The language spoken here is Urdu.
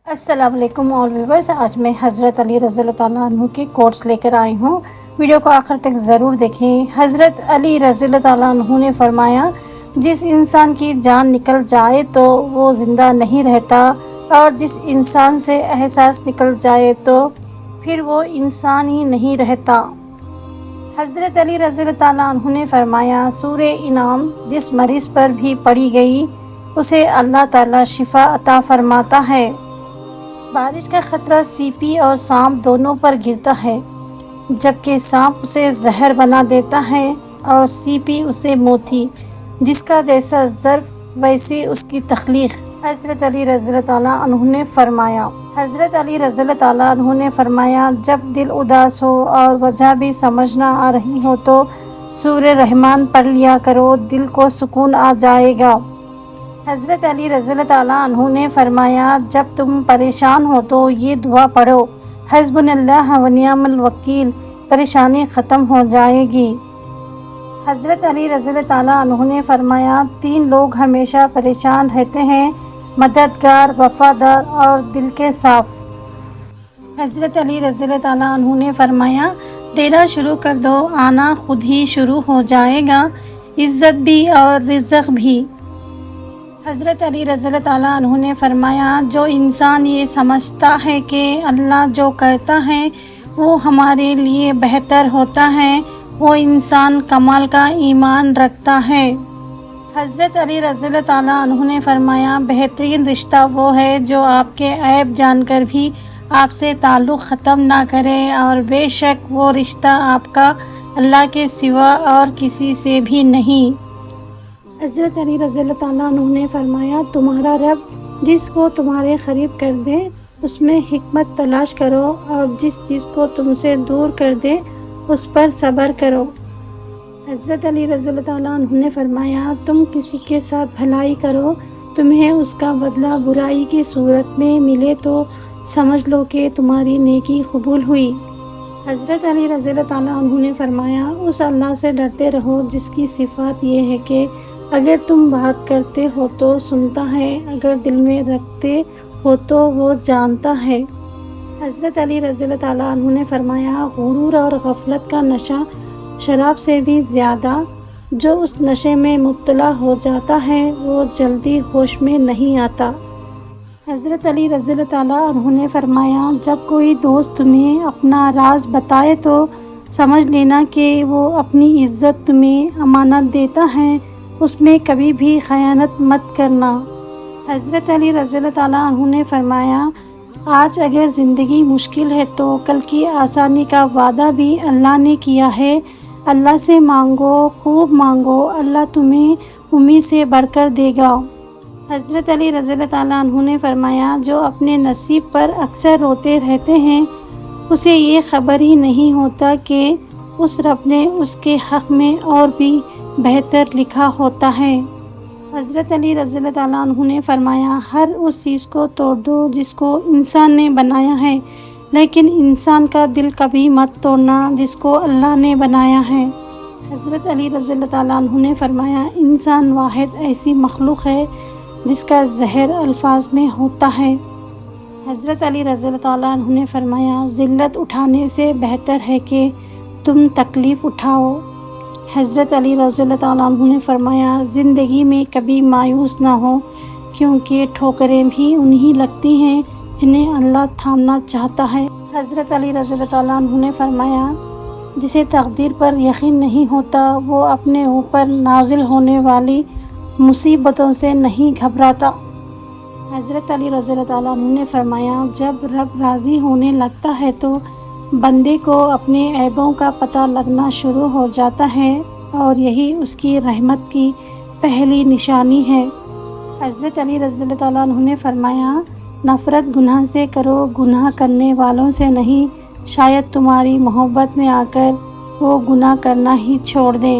السلام علیکم آل ویورز، آج میں حضرت علی رضی اللہ تعالیٰ عنہ کے کوٹس لے کر آئی ہوں۔ ویڈیو کو آخر تک ضرور دیکھیں۔ حضرت علی رضی اللہ تعالیٰ عنہ نے فرمایا، جس انسان کی جان نکل جائے تو وہ زندہ نہیں رہتا، اور جس انسان سے احساس نکل جائے تو پھر وہ انسان ہی نہیں رہتا۔ حضرت علی رضی اللہ تعالیٰ عنہ نے فرمایا، سورہ انعام جس مریض پر بھی پڑھی گئی اسے اللہ تعالیٰ شفا عطا فرماتا ہے۔ بارش کا خطرہ سیپی اور سانپ دونوں پر گرتا ہے، جبکہ سانپ اسے زہر بنا دیتا ہے اور سیپی اسے موتی۔ جس کا جیسا ظرف ویسی اس کی تخلیق۔ حضرت علی رضی اللہ تعالیٰ عنہ نے فرمایا۔ حضرت علی رضی اللہ تعالیٰ عنہ نے فرمایا، جب دل اداس ہو اور وجہ بھی سمجھ نہ آ رہی ہو تو سورہ رحمان پڑھ لیا کرو، دل کو سکون آ جائے گا۔ حضرت علی رضی اللہ تعالیٰ عنہ نے فرمایا، جب تم پریشان ہو تو یہ دعا پڑھو، حسبنا اللہ و نعم الوکیل، پریشانی ختم ہو جائے گی۔ حضرت علی رضی اللہ تعالیٰ عنہ نے فرمایا، 3 لوگ ہمیشہ پریشان رہتے ہیں، مددگار، وفادار اور دل کے صاف۔ حضرت علی رضی اللہ تعالیٰ عنہ نے فرمایا، دینا شروع کر دو، آنا خود ہی شروع ہو جائے گا، عزت بھی اور رزق بھی۔ حضرت علی رضی اللہ تعالیٰ عنہ نے فرمایا، جو انسان یہ سمجھتا ہے کہ اللہ جو کرتا ہے وہ ہمارے لیے بہتر ہوتا ہے، وہ انسان کمال کا ایمان رکھتا ہے۔ حضرت علی رضی اللہ تعالیٰ عنہ نے فرمایا، بہترین رشتہ وہ ہے جو آپ کے عیب جان کر بھی آپ سے تعلق ختم نہ کرے، اور بے شک وہ رشتہ آپ کا اللہ کے سوا اور کسی سے بھی نہیں۔ حضرت علی رضی اللہ تعالیٰ عنہ نے فرمایا، تمہارا رب جس کو تمہارے قریب کر دے اس میں حکمت تلاش کرو، اور جس چیز کو تم سے دور کر دے اس پر صبر کرو۔ حضرت علی رضی اللہ تعالیٰ عنہ نے فرمایا، تم کسی کے ساتھ بھلائی کرو، تمہیں اس کا بدلہ برائی کی صورت میں ملے تو سمجھ لو کہ تمہاری نیکی قبول ہوئی۔ حضرت علی رضی اللہ تعالیٰ عنہ نے فرمایا، اس اللہ سے ڈرتے رہو جس کی صفات یہ ہے کہ اگر تم بات کرتے ہو تو سنتا ہے، اگر دل میں رکھتے ہو تو وہ جانتا ہے۔ حضرت علی رضی اللہ تعالیٰ عنہ نے فرمایا، غرور اور غفلت کا نشہ شراب سے بھی زیادہ، جو اس نشے میں مبتلا ہو جاتا ہے وہ جلدی ہوش میں نہیں آتا۔ حضرت علی رضی اللہ تعالیٰ عنہ نے فرمایا، جب کوئی دوست تمہیں اپنا راز بتائے تو سمجھ لینا کہ وہ اپنی عزت تمہیں امانت دیتا ہے، اس میں کبھی بھی خیانت مت کرنا۔ حضرت علی رضی اللہ تعالیٰ عنہ نے فرمایا، آج اگر زندگی مشکل ہے تو کل کی آسانی کا وعدہ بھی اللہ نے کیا ہے۔ اللہ سے مانگو، خوب مانگو، اللہ تمہیں امید سے بڑھ کر دے گا۔ حضرت علی رضی اللہ تعالیٰ عنہ نے فرمایا، جو اپنے نصیب پر اکثر روتے رہتے ہیں اسے یہ خبر ہی نہیں ہوتا کہ اس رب نے اس کے حق میں اور بھی بہتر لکھا ہوتا ہے۔ حضرت علی رضی اللہ تعالیٰ عنہ نے فرمایا، ہر اس چیز کو توڑ دو جس کو انسان نے بنایا ہے، لیکن انسان کا دل کبھی مت توڑنا جس کو اللہ نے بنایا ہے۔ حضرت علی رضی اللہ تعالیٰ عنہ نے فرمایا، انسان واحد ایسی مخلوق ہے جس کا زہر الفاظ میں ہوتا ہے۔ حضرت علی رضی اللہ تعالیٰ عنہ نے فرمایا، ذلت اٹھانے سے بہتر ہے کہ تم تکلیف اٹھاؤ۔ حضرت علی رضی اللہ تعالیٰ عنہ نے فرمایا، زندگی میں کبھی مایوس نہ ہو، کیونکہ ٹھوکریں بھی انہی لگتی ہیں جنہیں اللہ تھامنا چاہتا ہے۔ حضرت علی رضی اللہ تعالیٰ عنہ نے فرمایا، جسے تقدیر پر یقین نہیں ہوتا وہ اپنے اوپر نازل ہونے والی مصیبتوں سے نہیں گھبراتا۔ حضرت علی رضی اللہ تعالیٰ عنہ نے فرمایا، جب رب راضی ہونے لگتا ہے تو بندے کو اپنے عیبوں کا پتہ لگنا شروع ہو جاتا ہے، اور یہی اس کی رحمت کی پہلی نشانی ہے۔ حضرت علی رضی اللہ تعالیٰ عنہ نے فرمایا، نفرت گناہ سے کرو، گناہ کرنے والوں سے نہیں، شاید تمہاری محبت میں آ کر وہ گناہ کرنا ہی چھوڑ دیں۔